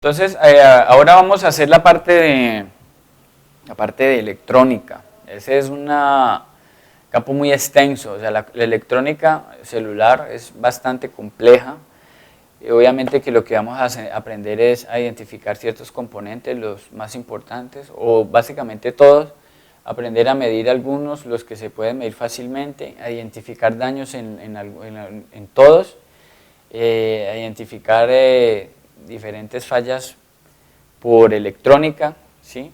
Entonces, ahora vamos a hacer la parte de electrónica. Ese es un campo muy extenso. O sea, la electrónica celular es bastante compleja. Y obviamente que lo que vamos a aprender es a identificar ciertos componentes, los más importantes, o básicamente todos, aprender a medir algunos, los que se pueden medir fácilmente, a identificar daños en todos, a identificar diferentes fallas por electrónica, ¿sí?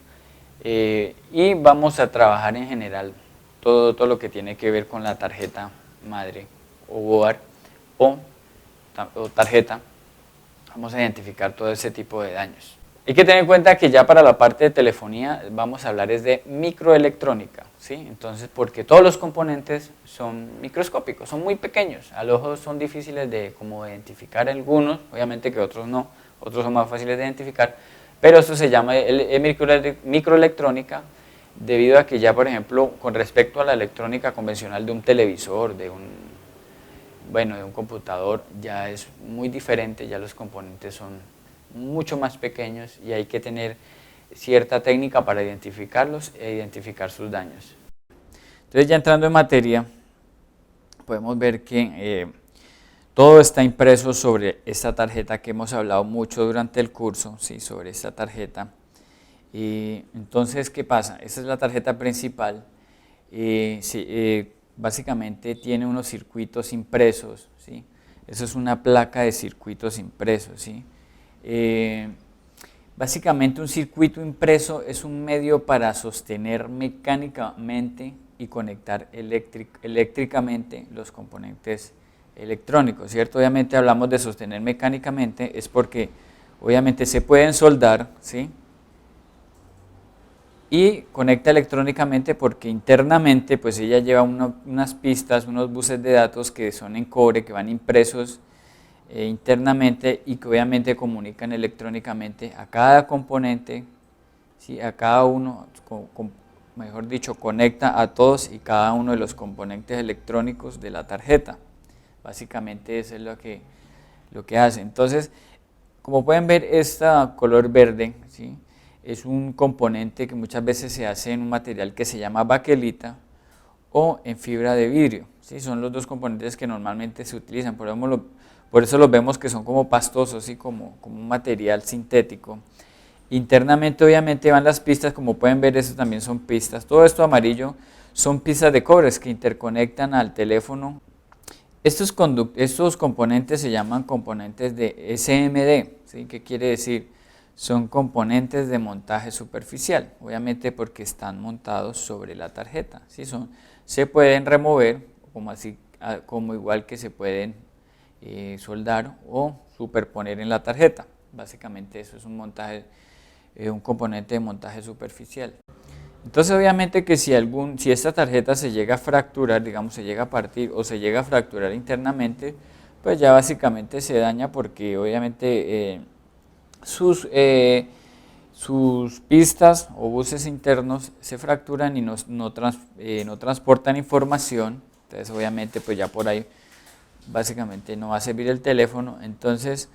Y vamos a trabajar en general todo lo que tiene que ver con la tarjeta madre o board o tarjeta. Vamos a identificar todo ese tipo de daños. Hay que tener en cuenta que ya para la parte de telefonía vamos a hablar es de microelectrónica, ¿sí? Entonces, porque todos los componentes son microscópicos, son muy pequeños, al ojo son difíciles de como identificar algunos, obviamente que otros no, otros son más fáciles de identificar, pero esto se llama microelectrónica debido a que ya, por ejemplo, con respecto a la electrónica convencional de un televisor, de un computador, ya es muy diferente, ya los componentes son mucho más pequeños y hay que tener cierta técnica para identificarlos e identificar sus daños. Entonces, ya entrando en materia, podemos ver que todo está impreso sobre esta tarjeta que hemos hablado mucho durante el curso, ¿sí? Sobre esta tarjeta. Y entonces, ¿qué pasa? Esta es la tarjeta principal. Básicamente tiene unos circuitos impresos, ¿sí? Eso es una placa de circuitos impresos, ¿sí? Básicamente un circuito impreso es un medio para sostener mecánicamente y conectar eléctricamente los componentes electrónicos, ¿cierto? Obviamente hablamos de sostener mecánicamente, es porque obviamente se pueden soldar, ¿sí? Y conecta electrónicamente porque internamente pues ella lleva unas pistas, unos buses de datos que son en cobre, que van impresos internamente y que obviamente comunican electrónicamente a cada componente, ¿sí? A cada uno, mejor dicho, conecta a todos y cada uno de los componentes electrónicos de la tarjeta. Básicamente eso es lo que hace. Entonces, como pueden ver, este color verde, ¿sí? Es un componente que muchas veces se hace en un material que se llama baquelita o en fibra de vidrio, ¿sí? Son los dos componentes que normalmente se utilizan, por eso los vemos que son como pastosos, ¿sí? como un material sintético. Internamente obviamente van las pistas, como pueden ver, eso también son pistas. Todo esto amarillo son pistas de cobre que interconectan al teléfono. Estos componentes se llaman componentes de SMD, ¿sí? ¿Qué quiere decir? Son componentes de montaje superficial, obviamente porque están montados sobre la tarjeta, ¿sí? Se pueden remover, como igual que se pueden soldar o superponer en la tarjeta. Básicamente eso es un componente de montaje superficial. Entonces obviamente que si esta tarjeta se llega a fracturar, digamos se llega a partir o se llega a fracturar internamente, pues ya básicamente se daña porque obviamente sus pistas o buses internos se fracturan y no transportan información, entonces obviamente pues ya por ahí básicamente no va a servir el teléfono. Entonces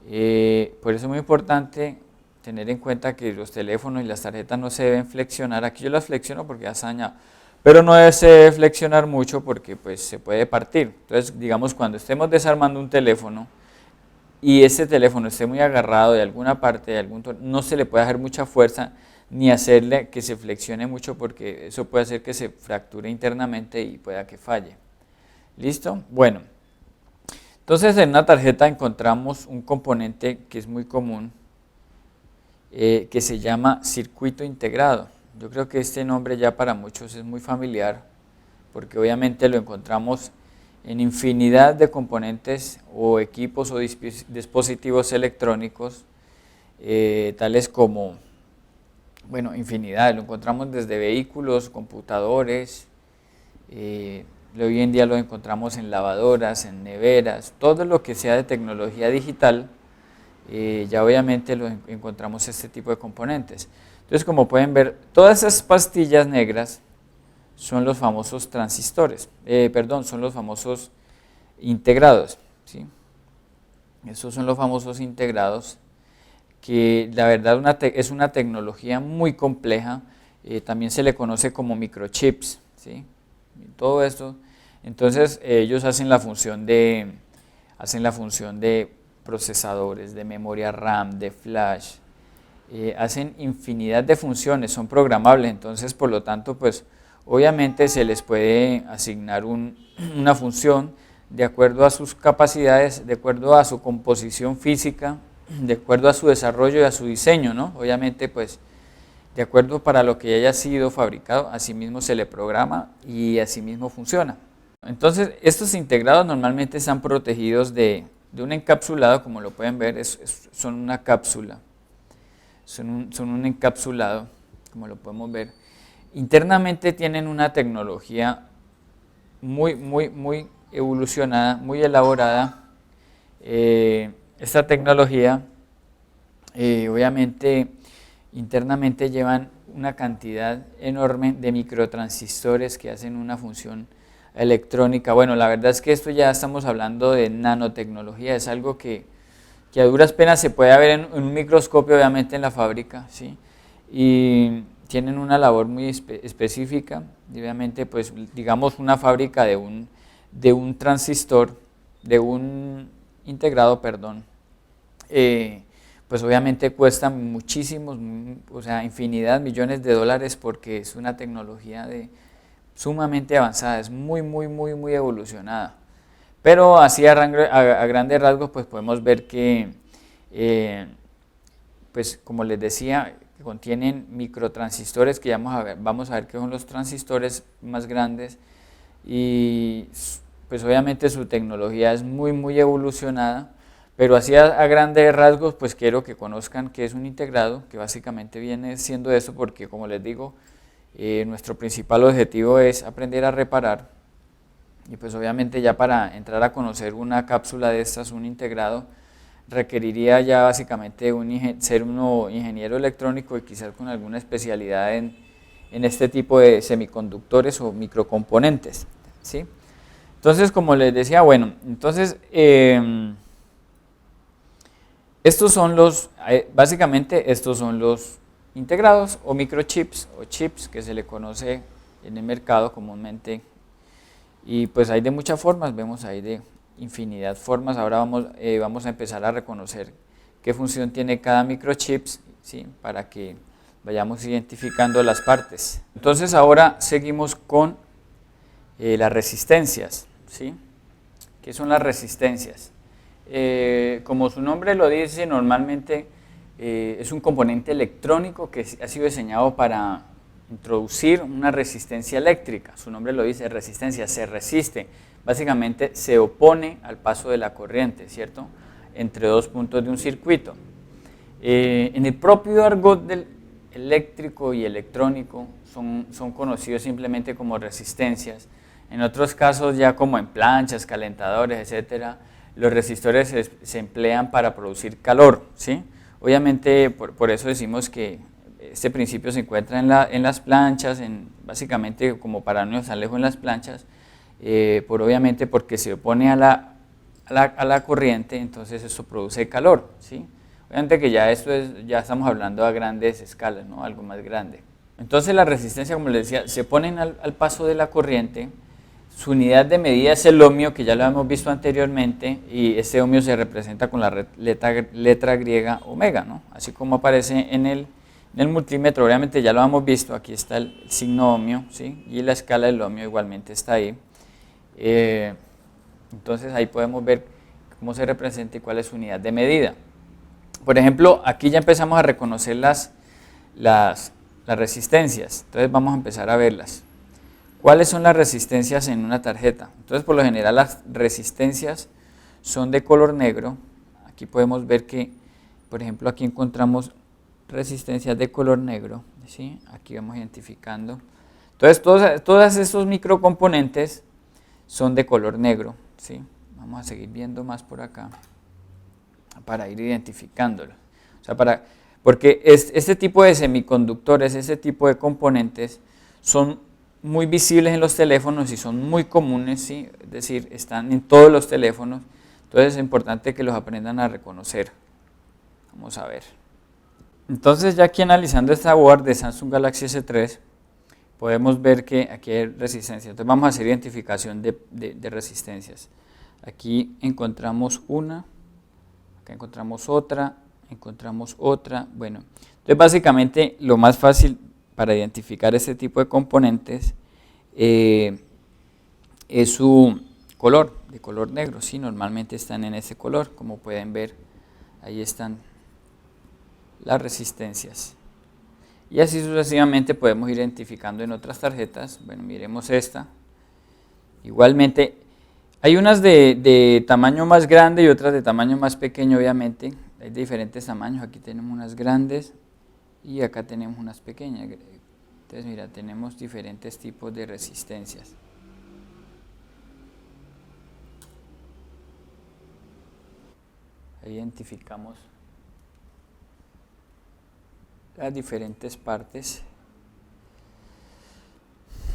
por eso es muy importante tener en cuenta que los teléfonos y las tarjetas no se deben flexionar. Aquí yo las flexiono porque ya se dañado, pero no se debe flexionar mucho porque pues se puede partir. Entonces digamos cuando estemos desarmando un teléfono y ese teléfono esté muy agarrado de alguna parte, no se le puede hacer mucha fuerza ni hacerle que se flexione mucho porque eso puede hacer que se fracture internamente y pueda que falle. ¿Listo? Bueno, entonces en una tarjeta encontramos un componente que es muy común, que se llama circuito integrado. Yo creo que este nombre ya para muchos es muy familiar porque obviamente lo encontramos en infinidad de componentes o equipos o dispositivos electrónicos, tales como, infinidad, lo encontramos desde vehículos, computadores, hoy en día lo encontramos en lavadoras, en neveras, todo lo que sea de tecnología digital, ya obviamente encontramos este tipo de componentes. Entonces, como pueden ver, todas esas pastillas negras son los famosos transistores, son los famosos integrados, ¿sí? Esos son los famosos integrados que la verdad es una tecnología muy compleja, también se le conoce como microchips, ¿sí? Todo esto, entonces ellos hacen la función de procesadores, de memoria RAM, de flash, hacen infinidad de funciones, son programables, entonces por lo tanto pues obviamente se les puede asignar una función de acuerdo a sus capacidades, de acuerdo a su composición física, de acuerdo a su desarrollo y a su diseño, ¿no? Obviamente pues de acuerdo para lo que haya sido fabricado, así mismo se le programa y así mismo funciona. Entonces estos integrados normalmente están protegidos de un encapsulado, como lo pueden ver, son una cápsula, son un encapsulado, como lo podemos ver. Internamente tienen una tecnología muy evolucionada, muy elaborada. Esta tecnología, obviamente, internamente llevan una cantidad enorme de microtransistores que hacen una función electrónica. Bueno, la verdad es que esto ya estamos hablando de nanotecnología, es algo que a duras penas se puede ver en un microscopio, obviamente en la fábrica, ¿sí? Y tienen una labor muy específica, y obviamente pues digamos una fábrica de un transistor, de un integrado, perdón, pues obviamente cuesta muchísimos, o sea, infinidad, millones de dólares porque es una tecnología sumamente avanzada, es muy evolucionada. Pero así a grandes rasgos pues podemos ver que, pues como les decía, contienen microtransistores que ya vamos a ver qué son los transistores más grandes y pues obviamente su tecnología es muy evolucionada, pero así a grandes rasgos pues quiero que conozcan qué es un integrado, que básicamente viene siendo eso porque como les digo, nuestro principal objetivo es aprender a reparar y pues obviamente ya para entrar a conocer una cápsula de estas, un integrado, requeriría ya básicamente ser uno ingeniero electrónico y quizás con alguna especialidad en este tipo de semiconductores o microcomponentes, ¿sí? Entonces, como les decía, bueno, entonces básicamente estos son los integrados o microchips o chips que se le conoce en el mercado comúnmente. Y pues hay de muchas formas, vemos ahí de infinidad de formas. Ahora vamos a empezar a reconocer qué función tiene cada microchip, ¿sí? Para que vayamos identificando las partes. Entonces ahora seguimos con las resistencias, ¿sí? ¿Qué son las resistencias? Como su nombre lo dice, normalmente es un componente electrónico que ha sido diseñado para introducir una resistencia eléctrica. Su nombre lo dice, resistencia, se resiste, básicamente se opone al paso de la corriente, ¿cierto? Entre dos puntos de un circuito. En el propio argot del eléctrico y electrónico son conocidos simplemente como resistencias. En otros casos, ya como en planchas, calentadores, etcétera, los resistores se emplean para producir calor, ¿sí? Obviamente, por eso decimos que este principio se encuentra en las planchas, básicamente como para no estar lejos en las planchas, obviamente porque se opone a la corriente, entonces eso produce calor, ¿sí? Obviamente que ya ya estamos hablando a grandes escalas, ¿no? Algo más grande. Entonces la resistencia, como les decía, se oponen al paso de la corriente. Su unidad de medida es el ohmio, que ya lo hemos visto anteriormente, y ese ohmio se representa con la letra griega omega, ¿no? Así como aparece en el multímetro, obviamente ya lo hemos visto, aquí está el signo ohmio, ¿sí? Y la escala del ohmio igualmente está ahí. Entonces ahí podemos ver cómo se representa y cuál es su unidad de medida. Por ejemplo, aquí ya empezamos a reconocer las resistencias, entonces vamos a empezar a verlas. ¿Cuáles son las resistencias en una tarjeta? Entonces, por lo general, las resistencias son de color negro. Aquí podemos ver que, por ejemplo, aquí encontramos resistencias de color negro, ¿sí? Aquí vamos identificando. Entonces, todos estos microcomponentes son de color negro, ¿sí? Vamos a seguir viendo más por acá para ir identificándolos. O sea, porque este tipo de semiconductores, este tipo de componentes son muy visibles en los teléfonos y son muy comunes, ¿sí? Es decir, están en todos los teléfonos, entonces es importante que los aprendan a reconocer. Vamos a ver. Entonces ya aquí analizando esta board de Samsung Galaxy S3, podemos ver que aquí hay resistencia. Entonces vamos a hacer identificación de resistencias. Aquí encontramos una, acá encontramos otra, bueno. Entonces básicamente lo más fácil para identificar este tipo de componentes es su color, de color negro. Sí, normalmente están en ese color, como pueden ver, ahí están las resistencias. Y así sucesivamente podemos ir identificando en otras tarjetas. Bueno, miremos esta. Igualmente, hay unas de tamaño más grande y otras de tamaño más pequeño, obviamente. Hay de diferentes tamaños. Aquí tenemos unas grandes y acá tenemos unas pequeñas. Entonces, mira, tenemos diferentes tipos de resistencias. Ahí identificamos las diferentes partes.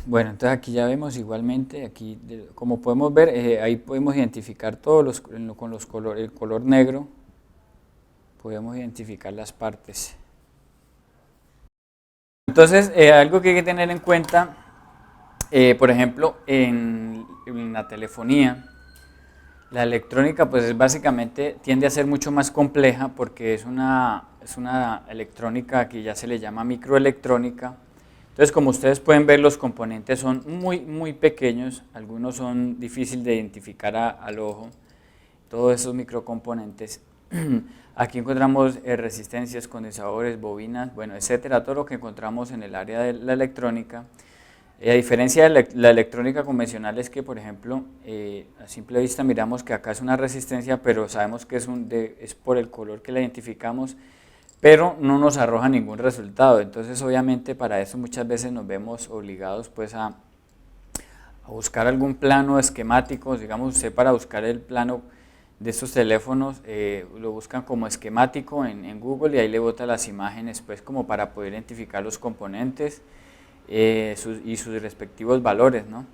Bueno, entonces aquí ya vemos igualmente, aquí como podemos ver, ahí podemos identificar todos con los el color negro, podemos identificar las partes. Entonces, algo que hay que tener en cuenta, por ejemplo, en la telefonía, la electrónica pues básicamente tiende a ser mucho más compleja porque es una electrónica que ya se le llama microelectrónica. Entonces, como ustedes pueden ver, los componentes son muy pequeños, algunos son difíciles de identificar al ojo, todos esos microcomponentes. Aquí encontramos resistencias, condensadores, bobinas, bueno, etcétera, todo lo que encontramos en el área de la electrónica. A diferencia de la electrónica convencional es que, por ejemplo, a simple vista miramos que acá es una resistencia, pero sabemos que es por el color que la identificamos, pero no nos arroja ningún resultado. Entonces, obviamente, para eso muchas veces nos vemos obligados pues a buscar algún plano esquemático. Digamos, usted para buscar el plano de estos teléfonos lo buscan como esquemático en Google y ahí le bota las imágenes pues como para poder identificar los componentes y sus respectivos valores, ¿no?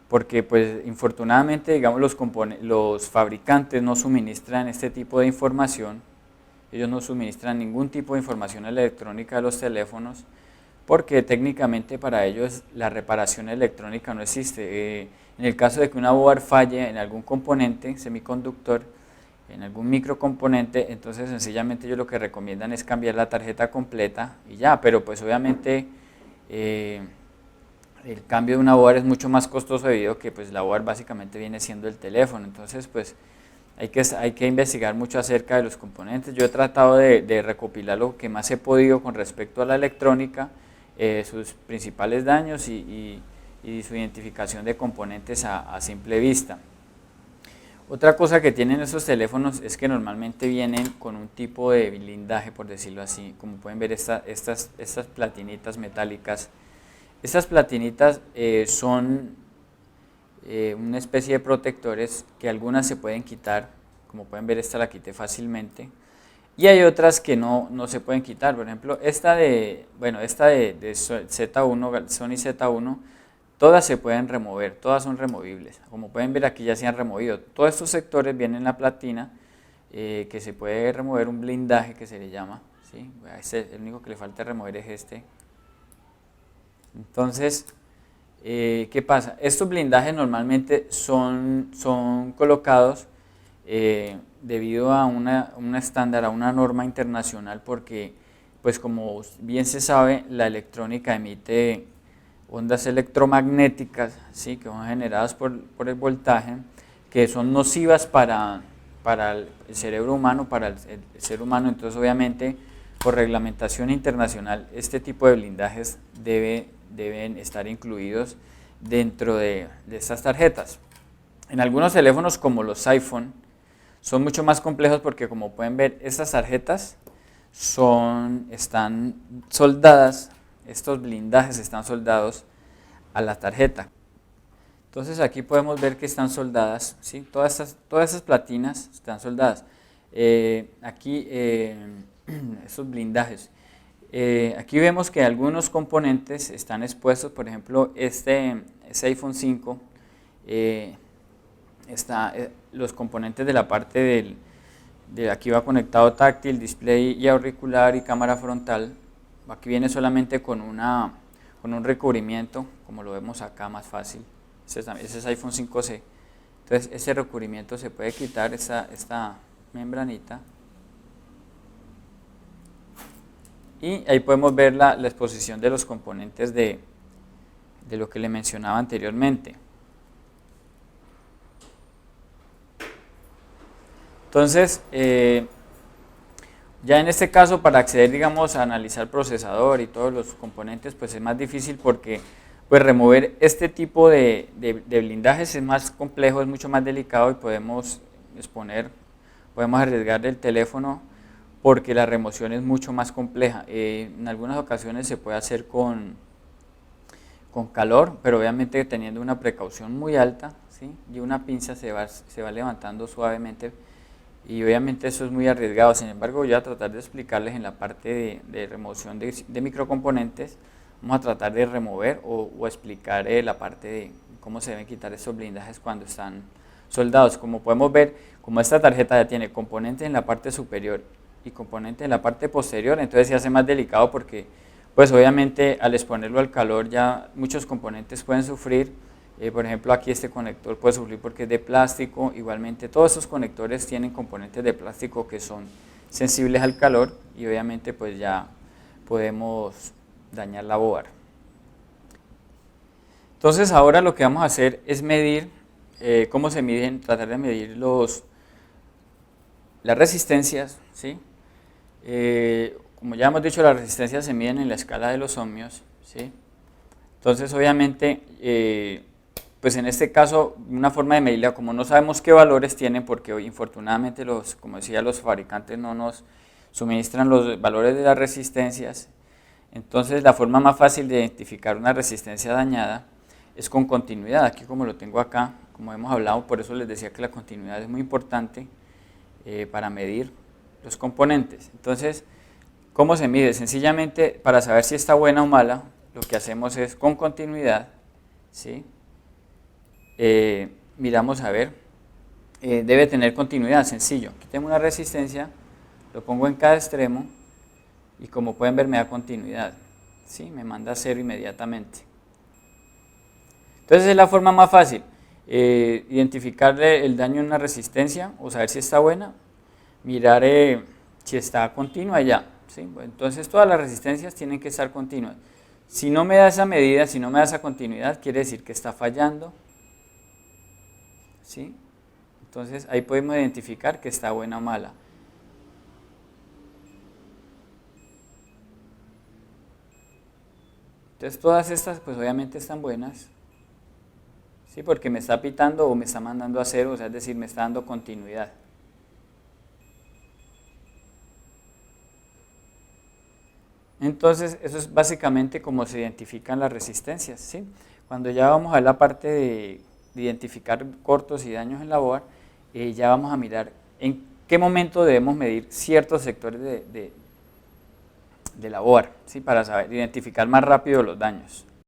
Porque pues infortunadamente digamos los fabricantes no suministran este tipo de información, ellos no suministran ningún tipo de información electrónica de los teléfonos porque técnicamente para ellos la reparación electrónica no existe. En el caso de que una board falle en algún componente semiconductor, en algún microcomponente, entonces sencillamente ellos lo que recomiendan es cambiar la tarjeta completa y ya, pero pues obviamente el cambio de una board es mucho más costoso debido a que pues la board básicamente viene siendo el teléfono. Entonces pues hay que investigar mucho acerca de los componentes. Yo he tratado de recopilar lo que más he podido con respecto a la electrónica, sus principales daños y su identificación de componentes a simple vista. Otra cosa que tienen estos teléfonos es que normalmente vienen con un tipo de blindaje, por decirlo así. Como pueden ver, estas platinitas metálicas. Estas platinitas son una especie de protectores que algunas se pueden quitar. Como pueden ver, esta la quité fácilmente. Y hay otras que no se pueden quitar. Por ejemplo, esta de Z1, Sony Z1, todas se pueden remover, todas son removibles. Como pueden ver, aquí ya se han removido. Todos estos sectores vienen en la platina, que se puede remover, un blindaje que se le llama, ¿sí? El único que le falta remover es este. Entonces, ¿qué pasa? Estos blindajes normalmente son colocados debido a un estándar, a una norma internacional, porque, pues como bien se sabe, la electrónica emite ondas electromagnéticas, ¿sí? Que son generadas por el voltaje, que son nocivas para el cerebro humano, para el ser humano. Entonces, obviamente, por reglamentación internacional, este tipo de blindajes deben estar incluidos dentro de estas tarjetas. En algunos teléfonos como los iPhone son mucho más complejos porque, como pueden ver, estas tarjetas están soldadas, estos blindajes están soldados a la tarjeta. Entonces aquí podemos ver que están soldadas, ¿sí? Todas esas platinas están soldadas. Aquí estos blindajes. Aquí vemos que algunos componentes están expuestos, por ejemplo, este iPhone 5, los componentes de la parte De aquí va conectado táctil, display y auricular y cámara frontal. Aquí viene solamente con un recubrimiento, como lo vemos acá más fácil. Ese es iPhone 5C. Entonces ese recubrimiento se puede quitar, esta membranita. Y ahí podemos ver la exposición de los componentes de lo que le mencionaba anteriormente. Entonces, ya en este caso, para acceder, digamos, a analizar el procesador y todos los componentes, pues es más difícil porque pues remover este tipo de blindajes es más complejo, es mucho más delicado y podemos arriesgar el teléfono porque la remoción es mucho más compleja. En algunas ocasiones se puede hacer con calor, pero obviamente teniendo una precaución muy alta, ¿sí? Y una pinza se va levantando suavemente y obviamente eso es muy arriesgado. Sin embargo, voy a tratar de explicarles en la parte de remoción de microcomponentes. Vamos a tratar de remover o explicar la parte de cómo se deben quitar esos blindajes cuando están soldados. Como podemos ver, como esta tarjeta ya tiene componentes en la parte superior y componentes en la parte posterior, entonces se hace más delicado porque pues obviamente al exponerlo al calor ya muchos componentes pueden sufrir. Por ejemplo, aquí este conector puede sufrir porque es de plástico. Igualmente todos estos conectores tienen componentes de plástico que son sensibles al calor y obviamente pues ya podemos dañar la board. Entonces ahora lo que vamos a hacer es medir, cómo se miden, tratar de medir las resistencias, ¿sí? Como ya hemos dicho, las resistencias se miden en la escala de los ohmios, ¿sí? Entonces obviamente, pues en este caso, una forma de medirla, como no sabemos qué valores tienen, porque hoy infortunadamente como decía, los fabricantes no nos suministran los valores de las resistencias. Entonces la forma más fácil de identificar una resistencia dañada es con continuidad. Aquí como lo tengo acá, como hemos hablado, por eso les decía que la continuidad es muy importante para medir los componentes. Entonces, ¿cómo se mide? Sencillamente, para saber si está buena o mala, lo que hacemos es con continuidad, ¿sí? Miramos a ver, debe tener continuidad, sencillo. Aquí tengo una resistencia, lo pongo en cada extremo y como pueden ver me da continuidad, ¿sí? Me manda a cero inmediatamente. Entonces es la forma más fácil, identificarle el daño en una resistencia o saber si está buena, mirar si está continua ya, ¿sí? Bueno, entonces todas las resistencias tienen que estar continuas. Si no me da esa medida, si no me da esa continuidad, quiere decir que está fallando, ¿sí? Entonces ahí podemos identificar que está buena o mala. Entonces todas estas pues obviamente están buenas, ¿sí? Porque me está pitando o me está mandando a cero, o sea, es decir, me está dando continuidad. Entonces eso es básicamente cómo se identifican las resistencias, ¿sí? Cuando ya vamos a ver la parte de identificar cortos y daños en la board, ya vamos a mirar en qué momento debemos medir ciertos sectores de la board, ¿sí? Para saber identificar más rápido los daños.